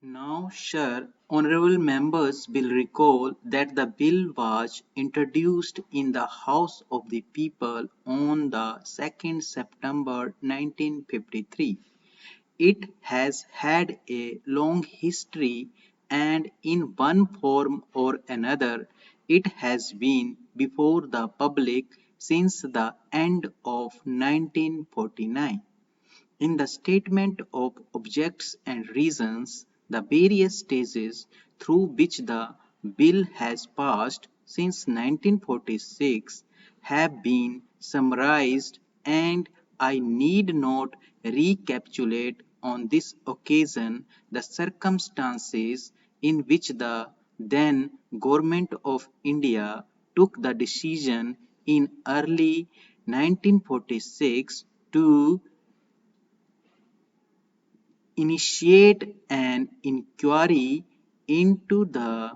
Now, sure, honorable members will recall that the bill was introduced in the House of the People on the 2nd September 1953. It has had a long history and in one form or another it has been before the public since the end of 1949. In the statement of objects and reasons, the various stages through which the bill has passed since 1946 have been summarized, and I need not recapitulate on this occasion the circumstances in which the then Government of India took the decision in early 1946 to initiate an inquiry into the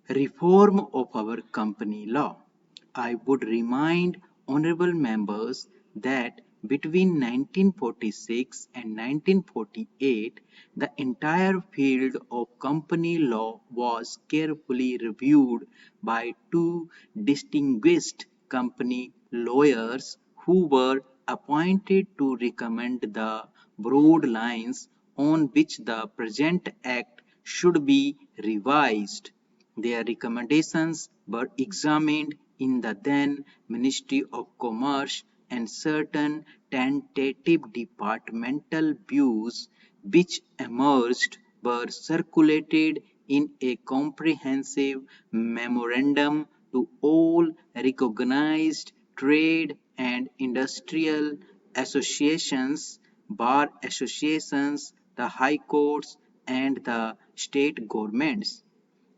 reform of our company law. I would remind honorable members that between 1946 and 1948, the entire field of company law was carefully reviewed by two distinguished company lawyers who were appointed to recommend the broad lines on which the present act should be revised. Their recommendations were examined in the then Ministry of Commerce, and certain tentative departmental views which emerged were circulated in a comprehensive memorandum to all recognized trade and industrial associations, bar associations, the high courts, and the state governments.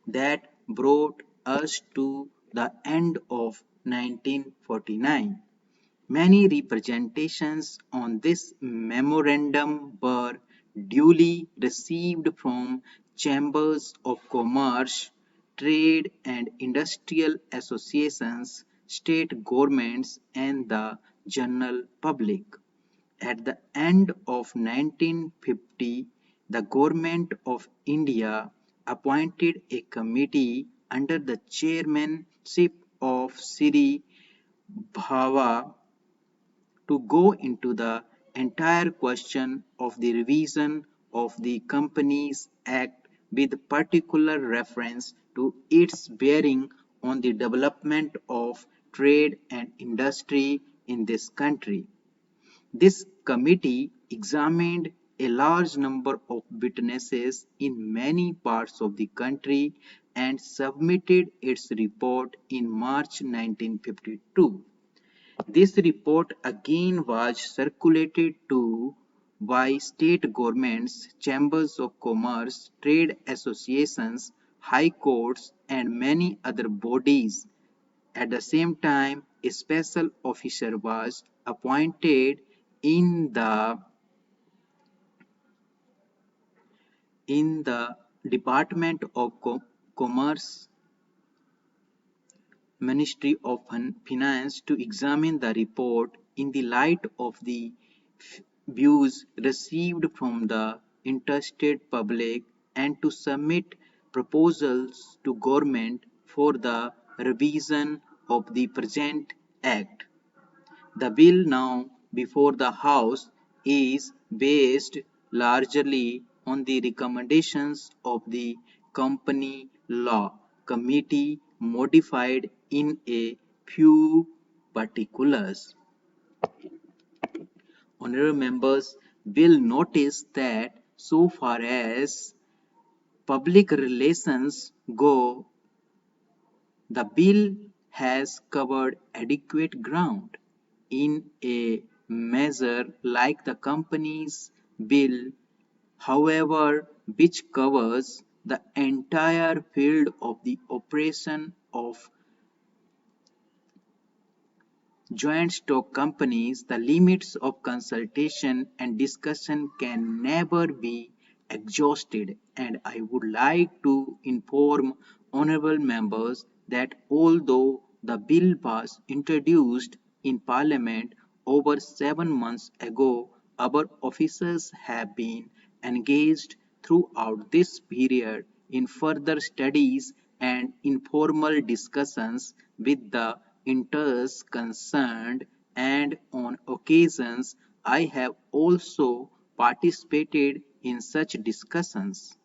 That brought us to the end of 1949. Many representations on this memorandum were duly received from chambers of commerce, trade and industrial associations, state governments, and the general public. At the end of 1950, the Government of India appointed a committee under the chairmanship of Sri Bhava to go into the entire question of the revision of the Companies Act with particular reference to its bearing on the development of trade and industry in this country. This committee examined a large number of witnesses in many parts of the country and submitted its report in March 1952. This report again was circulated to by state governments, chambers of commerce, trade associations, high courts, and many other bodies. At the same time, a special officer was appointed in the Department of Commerce, Ministry of Finance, to examine the report in the light of the views received from the interested public and to submit proposals to government for the revision of the present act. The bill now before the House is based largely on the recommendations of the Company Law Committee modified in a few particulars. Honorable members will notice that so far as public relations go, the bill has covered adequate ground. In a measure like the Companies Bill, however, which covers the entire field of the operation of joint stock companies, the limits of consultation and discussion can never be exhausted, and I would like to inform honorable members that although the bill was introduced in Parliament over 7 months ago, our officers have been engaged throughout this period in further studies and informal discussions with the interests concerned, and on occasions I have also participated in such discussions.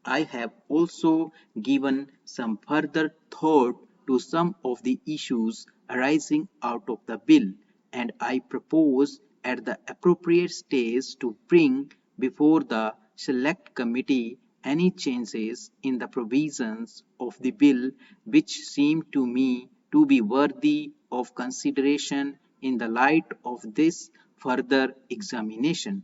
I have also given some further thought to some of the issues arising out of the bill, and I propose at the appropriate stage to bring before the Select Committee any changes in the provisions of the bill which seem to me to be worthy of consideration in the light of this further examination.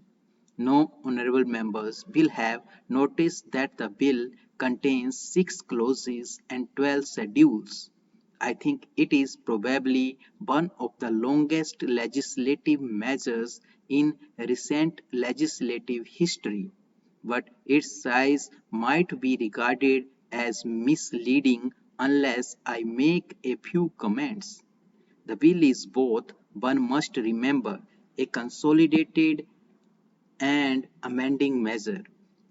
No honourable members will have noticed that the bill contains 6 clauses and 12 schedules. I think it is probably one of the longest legislative measures in recent legislative history, but its size might be regarded as misleading unless I make a few comments. The bill is both, one must remember, a consolidated and amending measure.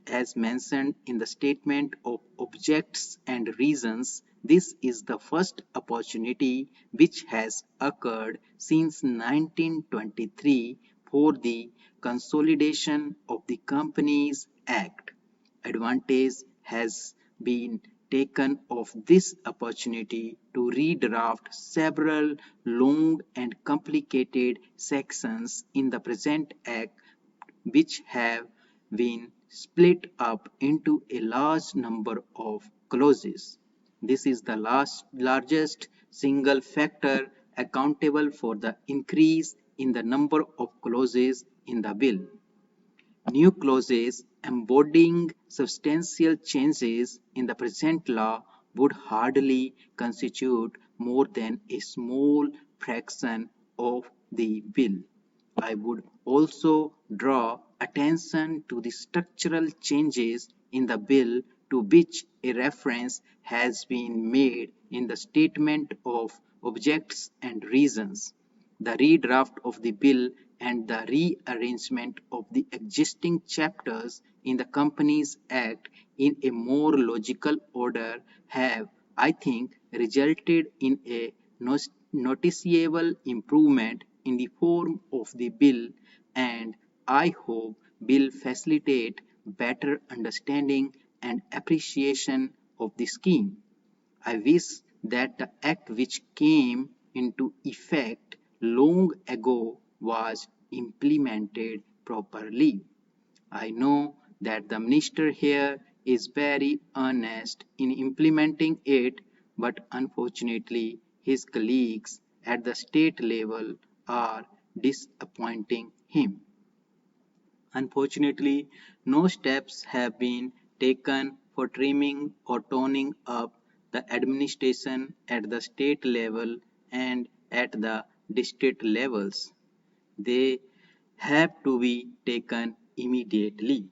As mentioned in the statement of objects and reasons, this is the first opportunity which has occurred since 1923 for the consolidation of the Companies Act. Advantage has been taken of this opportunity to redraft several long and complicated sections in the present Act which have been split up into a large number of clauses. This is the largest single factor accountable for the increase in the number of clauses in the bill. New clauses embodying substantial changes in the present law would hardly constitute more than a small fraction of the bill. I would also draw attention to the structural changes in the bill to which a reference has been made in the statement of objects and reasons. The redraft of the bill and the rearrangement of the existing chapters in the Companies Act in a more logical order have, I think, resulted in a noticeable improvement in the form of the bill, and I hope will facilitate better understanding and appreciation of the scheme. I wish that the act which came into effect long ago was implemented properly. I know that the minister here is very earnest in implementing it, but unfortunately his colleagues at the state level are disappointing him. Unfortunately, no steps have been taken for trimming or toning up the administration at the state level and at the district levels. They have to be taken immediately.